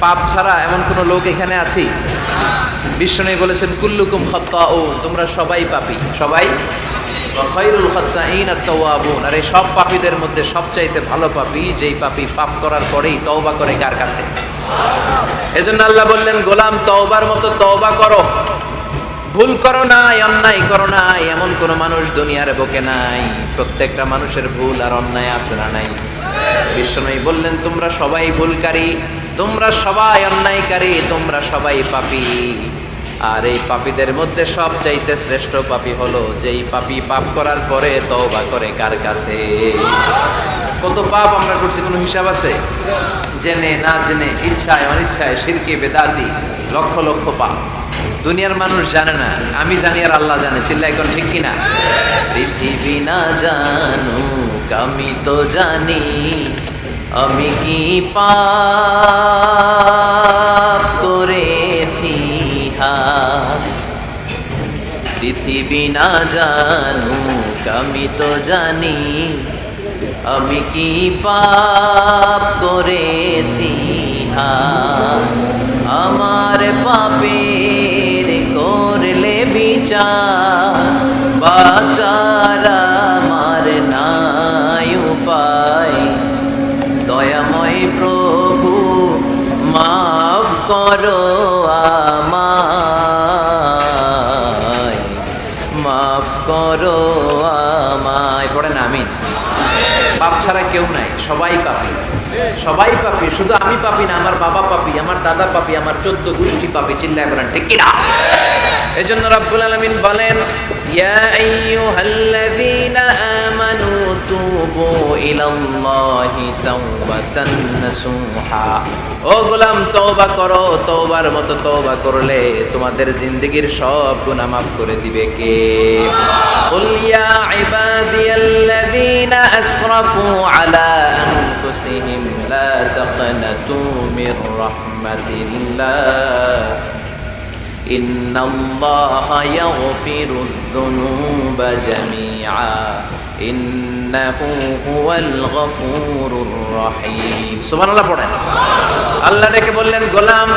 পাপ ছাড়া এমন কোন লোক এখানে আছি? বিশ্বনবী বলেছেন কুল্লুকুম খাত্তাউন, তোমরা সবাই পাপী, সবাই। ওয়া খায়রুল খাত্তাইন আত-তাওয়াবুন, আর এই সব পাপীদের মধ্যে সবচাইতে ভালো পাপী যেই পাপী পাপ করার পরেই তওবা করে। কার কাছে? এজন্য আল্লাহ বললেন, গোলাম তওবার মতো তওবা করো, ভুল করো নাই, অন্যায় করো নাই, এমন কোন মানুষ দুনিয়ার বুকে নাই। প্রত্যেকটা মানুষের ভুল আর অন্যায় আছে না নাই? বিশ্বনবী বললেন, তোমরা সবাই ভুলকারী, তোমরা সবাই অন্যায়কারী, তোমরা সবাই পাপী। আর এই পাপীদের মধ্যে সবচাইতে শ্রেষ্ঠ পাপী হলো যেই পাপী পাপ করার পরে তওবা করে। কার কাছে? কত পাপ আমরা করছি, কোনো হিসাব আছে? জেনে না জেনে, ইচ্ছায় অনিচ্ছায়, শিরকে বেদাতি, লক্ষ লক্ষ পাপ। দুনিয়ার মানুষ জানে না, আমি জানি আর আল্লাহ জানে। চিল্লা এখন ঠিক কিনা? পৃথিবী না জানুক আমি তো জানি, আমি কি পাপ করেছি। পৃথিবী না জানুক আমি তো জানি, আমি কি পাপ করেছি। আমার পাপের করলে বিচার, বাঁচার আমার নাই উপায়। দয়াময় প্রভু মাফ করো আমায়, মাফ করো আমায়। পড়েন আমিন। পাপ ছাড়া কেউ নাই, সবাই পাপী, সবাই পাপী। শুধু আমি পাপী না, আমার বাবা পাপী, আমার দাদা পাপী, আমার 14 গোষ্ঠী পাপী। চিল্লায় বলেন ঠিক কিনা? এজন্য রাব্বুল আলামিন বলেন, ইয়া আইয়ুহাল্লাযীনা আমানু তুবু ইলাল্লাহি তাওবাতান নাসুহা। ও গোলাম, তওবা করো, তওবার মতো তওবা করলে তোমাদের জিন্দেগীর সব গুনাহ মাফ করে দিবে কে? কুল ইয়া ইবাদিয়াল্লাযীনা আসরাফু আলা আনফুসিহিম লা তাকনাতু মির রাহমাতিল্লাহ ইন্নাল্লাহা ইয়াগফিরুয যুনুবা জামিআ ইন্নাহু হুয়াল গফুরুর রহিম। সুবহানাল্লাহ পড়েন। আল্লাহ ডেকে বললেন, গোলাম,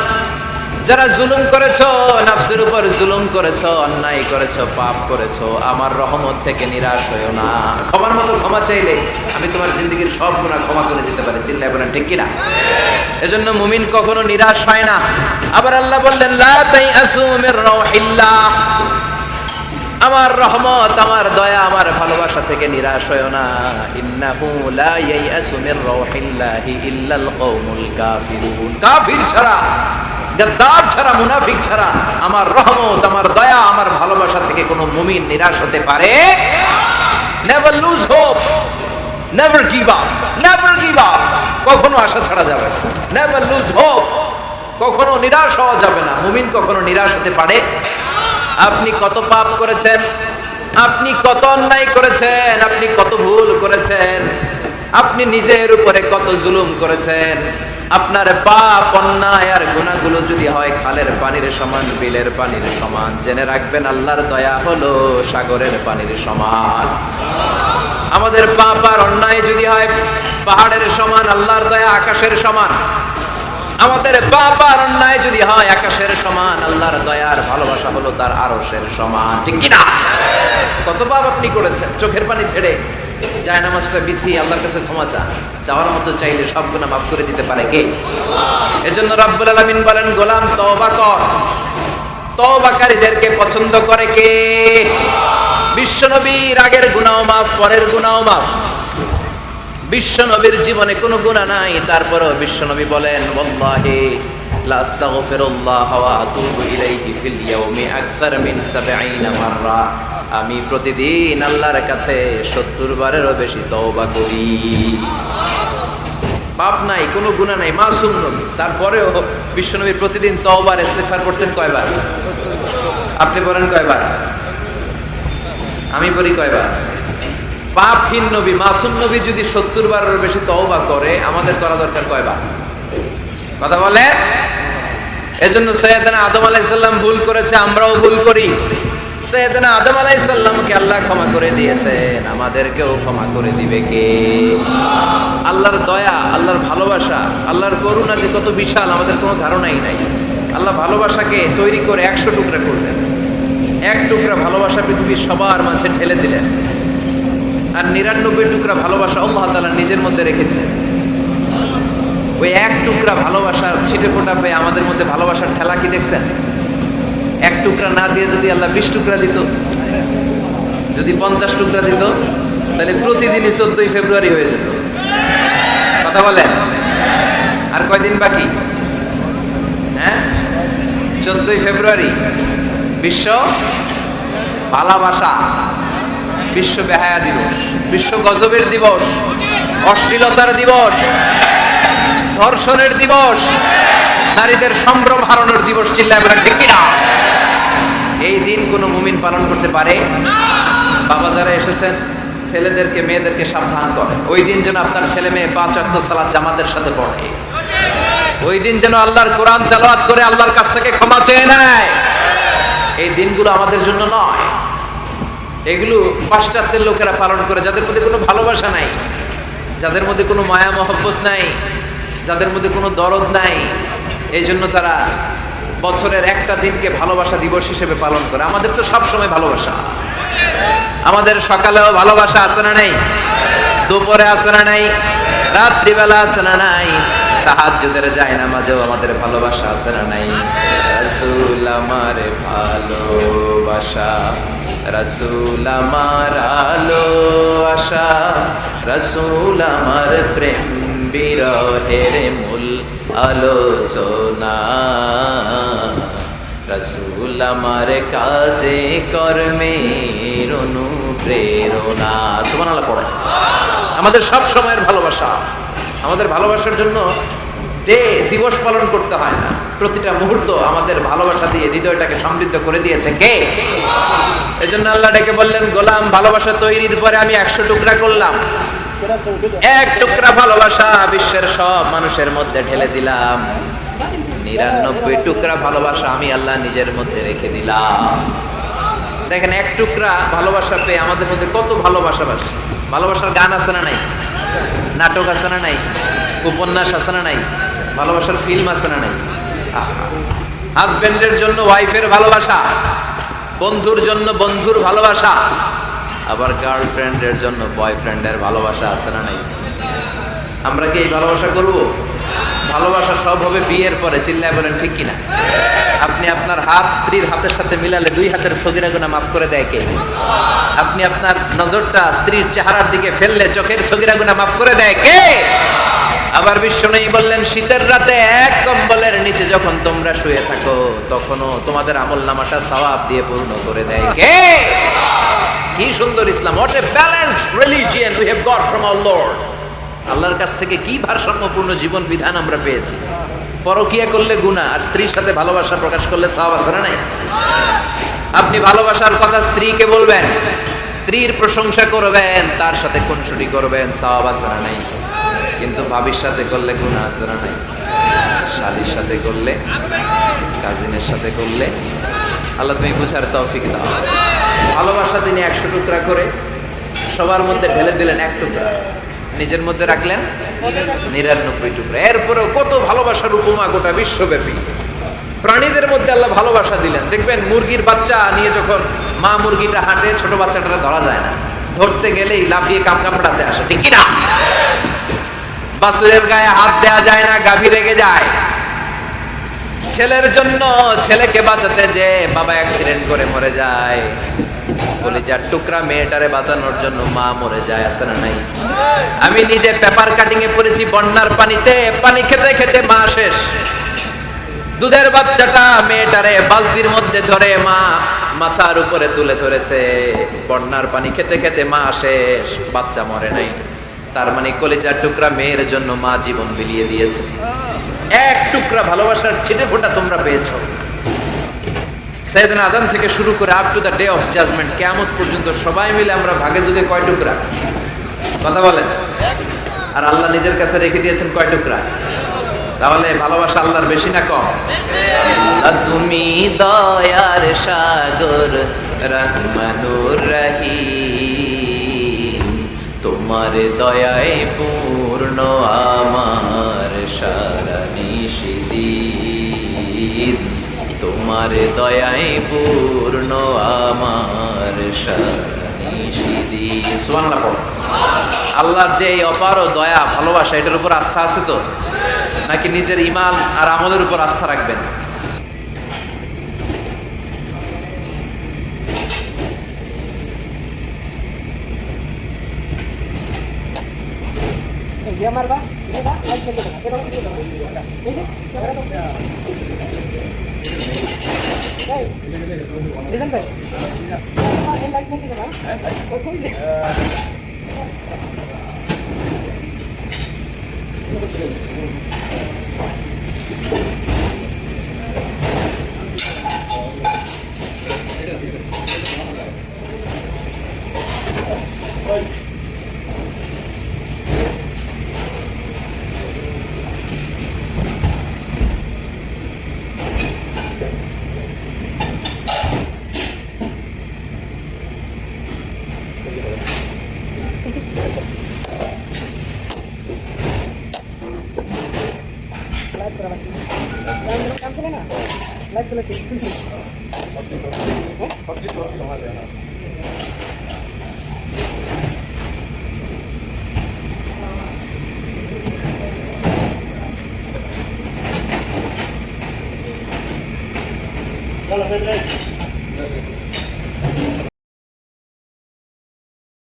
যারা জুলুম করেছো, নফসের উপর জুলুম করেছো, অন্যায় করেছো, পাপ করেছো, আমার রহমত থেকে নিরাশ হয়ো না। ক্ষমার মতো ক্ষমা চাইলে আমি তোমার জিন্দেগীর সব গুনাহ ক্ষমা করে দিতে পারি। চিল্লায় বলেন ঠিক কিনা? এজন্য মুমিন কখনো নিরাশ হয় না। আবার আল্লাহ বললেন, লা তাইআসু মির রাউহিল্লাহ, আমার রহমত, আমার দয়া, আমার ভালোবাসা থেকে নিরাশ হয়ো না। ইন্নাহু লা ইয়াইআসু মির রাউহিল্লাহি ইল্লাল কওমুল কাফিরুন, কাফির ছাড়া, গাদ্দার ছাড়া, মুনাফিক ছাড়া আমার রহমত, আমার দয়া, আমার ভালোবাসা থেকে কোনো মুমিন নিরাশ হতে পারে। Never lose hope, never give up, never give up. কখনো আশা ছাড়া যাবে না। নেভার লুজ হোপ, কখনো নিরাশ হওয়া যাবে না। মুমিন কখনো নিরাশ হতে পারে। আপনি কত পাপ করেছেন, আপনি কত অন্যায় করেছেন, আপনি কত ভুল করেছেন, আপনি নিজের উপরে কত জুলুম করেছেন। আপনার পাপ, অন্যায় আর গুনাহগুলো যদি হয় খালের পানির সমান, বিলের পানির সমান, জেনে রাখবেন আল্লাহর দয়া হলো সাগরের পানির সমান। আমাদের পাপ আর অন্যায় যদি হয় পাহাড়ের সমান, আল্লাহর দয়া আকাশের সমান। আমাদের পাপ আর অন্যায় যদি হয় আকাশের সমান, আল্লাহর দয়ার ভালোবাসা হলো তার আরশের সমান। ঠিক কিনা? কত পাপ আপনি করেছেন, চোখের পানি ছেড়ে জায়নামাজটা বিছিয়ে আল্লাহর কাছে ক্ষমা চাওয়ার মতো চাইলে সব গুনাহ মাফ করে দিতে পারে কে? এজন্য রাব্বুল আলামিন বলেন, গোলাম তওবা কর। তওবাকারীদেরকে পছন্দ করে কে? বিশ্বনবীর আগের গুনাহ মাফ, পরের গুনাহ মাফ। বিশ্বনবীর জীবনে কোনো গুনাহ নাই, তারপরেও বিশ্বনবী বলেন, ওয়াল্লাহি লা আস্তাগফিরুল্লাহ ওয়া আতুবু ইলাইহি ফিল ইয়াউমি আকসার মিন ৭০ মাররা। আমি প্রতিদিন আল্লাহর কাছে ৭০ বারেরও বেশি তওবা করি। পাপ নাই, কোনো গুনাহ নাই, মাসুম নবী, তারপরেও বিশ্বনবী প্রতিদিন তওবার ইস্তিগফার করতেন কয়বার? আপনি বলেন কয়বার? আমি বলি কয়বার? পাপহীন নবী, মাসুম নবী যদি ৭০ বারেরও বেশি তওবা করে, আমাদের করা দরকার কয়বার? কথা বলে। এজন্য সাইয়েদনা আদম আলাইহিস সালাম ভুল করেছে, আমরাও ভুল করি। সাইয়েদনা আদম আলাইহিস সালামকে আল্লাহ ক্ষমা করে দিয়েছেন, আমাদেরকেও ক্ষমা করে দিবে কে? আল্লাহর দয়া, আল্লাহর ভালোবাসা, আল্লাহর করুণা যে কত বিশাল আমাদের কোনো ধারণাই নাই। আল্লাহ ভালোবাসাকে তৈরি করে 100 টুকরা করলেন, এক টুকরা ভালোবাসা পৃথিবীর সবার মাঝে ঢেলে দিলেন, আর 99 টুকরা ভালোবাসা আল্লাহ তাআলা নিজের মধ্যে রেখে দিলেন। ওই এক টুকরা ভালোবাসার ছিটে ফোটা পেয়ে আমাদের মধ্যে ভালোবাসার ঠেলা কি দেখছেন? এক টুকরা না দিয়ে যদি আল্লাহ 20 টুকরা দিত, যদি 50 টুকরা দিত, তাহলে প্রতিদিনই 14ই ফেব্রুয়ারি হয়ে যেত। কথা বলেন, আর কয়দিন বাকি? হ্যাঁ, 14ই ফেব্রুয়ারি বিশ্ব ভালোবাসা, বিশ্ব বেহায়া দিবস, বিশ্ব গজবের দিবস, অশ্লীলতার দিবস, ধর্ষণের দিবস, নারীদের সম্ভ্রম হারানোর দিবস। চিল্লায় বলেন ঠিক কিনা? এই দিন কোন মুমিন পালন করতে পারে? বাবা যারা এসেছেন, ছেলেদেরকে মেয়েদেরকে সাবধান করেন, ওই দিন যেন আপনার ছেলে মেয়ে 5 ওয়াক্ত সালাত জামাতের সাথে পড়ে, ওই দিন যেন আল্লাহর কোরআন তেলাওয়াত করে আল্লাহর কাছ থেকে ক্ষমা চেয়ে নেয়। এই দিনগুলো আমাদের জন্য নয়, এগুলো পাশ্চাত্যের লোকেরা পালন করে, যাদের মধ্যে কোনো ভালোবাসা নাই, যাদের মধ্যে কোনো মায়া মহব্বত নাই, যাদের মধ্যে কোনো দরদ নাই। এই জন্য তারা বছরের একটা দিনকে ভালোবাসা দিবস হিসেবে পালন করে। আমাদের তো সব সময় ভালোবাসা, আমাদের সকালেও ভালোবাসা আছে না নাই? দুপুরে আছে না নাই? রাত্রিবেলা আছে না নাই? তাহাজ্জুদের জায়নামাজেও আমাদের ভালোবাসা আছে না নাই? রাসূল আমার ভালোবাসা, রাসূল আমার আলো আশা, রাসূল আমার প্রেম বিরহের মূল আলোচনা, রাসূল আমার কাজে কর্মের অনুপ্রেরণা। সুবহানাল্লাহ পড়ে। আমাদের সব সময়ের ভালোবাসা, আমাদের ভালোবাসার জন্য ডে দিবস পালন করতে হয় না, প্রতিটা মুহূর্ত আমাদের ভালোবাসা দিয়ে হৃদয়টাকে সমৃদ্ধ করে দিয়েছে কে? এজন্য আল্লাহ ডেকে বললেন, গোলাম ভালোবাসা তৈরির পরে আমি 100 টুকরা করলাম, এক টুকরা ভালোবাসা বিশ্বের সব মানুষের মধ্যে ঢেলে দিলাম, 99 টুকরা ভালোবাসা আমি আল্লাহ নিজের মধ্যে রেখে দিলাম। দেখেন, এক টুকরা ভালোবাসা পেয়ে আমাদের মধ্যে কত ভালোবাসা বাসে। ভালোবাসার গান আছে না নাই? নাটক আছে না নাই? উপন্যাস আছে না নাই? ভালোবাসার ফিল্ম আছে না নাই? হাজবেন্ডের জন্য ওয়াইফের ভালোবাসা, বন্ধুর জন্য বন্ধুর ভালোবাসা, আবার গার্লফ্রেন্ডের জন্য বয়ফ্রেন্ডের ভালোবাসা আছে না নাই? আমরা কি এই ভালোবাসা করব? ভালোবাসা সব হবে বিয়ের পরে। চিল্লায় বলেন ঠিক কিনা? আপনি আপনার হাত স্ত্রীর হাতের সাথে মিলালে 2 হাতের সগীরা গুনাহ মাফ করে দেয় কে? আপনি আপনার নজরটা স্ত্রীর চেহারার দিকে ফেললে চোখের সগীরা গুনাহ মাফ করে দেয় কে? আবার বিশ্বনবী বললেন, শীতের রাতে এক কম্বলের নিচে যখন তোমরা শুয়ে থাকো, তখনও তোমাদের আমলনামাটা সওয়াব দিয়ে পূর্ণ করে দেয় কে? কি সুন্দর ইসলাম! What a balanced religion we have got from our Lord. আল্লাহর কাছ থেকে কি ভারসাম্যপূর্ণ জীবন বিধান আমরা পেয়েছি। পরকিয়া করলে গুনাহ, আর স্ত্রীর সাথে ভালোবাসা প্রকাশ করলে সওয়াব আছে না নাই? আপনি ভালোবাসার কথা স্ত্রীকে বলবেন, স্ত্রীর প্রশংসা করবেন, তার সাথে খুনসুটি করবেন, সওয়াব আছে না নাই? কিন্তু ভাবির সাথে করলে গুনাহ আছে না নাই? শালীর সাথে করলে, কাজিনের সাথে করলে। আল্লাহ তুমি বুঝার তৌফিক দাও। ভালোবাসা তিনি 100 টুকরা করে সবার মধ্যে ঢেলে দিলেন, এক টুকরা নিজের মধ্যে রাখলেন 99 টুকরা। এরপরেও কত ভালোবাসার উপমা গোটা বিশ্বব্যাপী। প্রাণীদের মধ্যে আল্লাহ ভালোবাসা দিলেন। দেখবেন, মুরগির বাচ্চা নিয়ে যখন মা মুরগিটা হাঁটে, ছোট বাচ্চাটা ধরা যায় না, ধরতে গেলেই লাফিয়ে কামড়াতে আসে, ঠিক কিনা? বাছুরের গায়ে হাত দেয়া যায় না, গাভী রেগে যায়। ছেলের জন্য ছেলেকে বাঁচাতে যে বাবা অ্যাক্সিডেন্ট করে মরে যায়, কলিজার টুকরা মেয়েটারে বাঁচানোর জন্য মা মরে যায়, আছে না নাই? আমি নিজে পেপার কাটিং এ পড়েছি, বন্যার পানিতে পানি খেতে খেতে মা শেষ, দুধের বাচ্চাটা মেয়েটারে বালতির মধ্যে ধরে মা মাথার উপরে তুলে ধরেছে, বন্যার পানি খেতে খেতে মা শেষ, বাচ্চা মরে নাই। তার মানে কলিজার টুকরা মেয়ের জন্য মা জীবন বিলিয়ে দিয়েছে। এক টুকরা ভালোবাসার ছিটে ফোঁটা তোমরা পেয়েছো। সাইয়েদনা আদম থেকে শুরু করে up to the day of judgement, কিয়ামত পর্যন্ত সবাই মিলে আমরা ভাগে যুগে কয় টুকরা? কথা বলেন। আর আল্লাহ নিজের কাছে রেখে দিয়েছেন কয় টুকরা? তাহলে ভালোবাসা আল্লাহর বেশি না কম? আর তুমি দয়ার সাগর রহমানুর রহিম, তোমার দয়ায় পূর্ণ আমার সারা নিশিদিন, তোমার দয়ায় পূর্ণ আমার সারা নিশিদিন। সুবহানাল্লাহ পড়ো। আল্লাহর যে এই অপার দয়া ভালোবাসা, এটার উপর আস্থা আছে তো, নাকি নিজের ঈমান আর আমলের উপর আস্থা রাখবেন? Dale,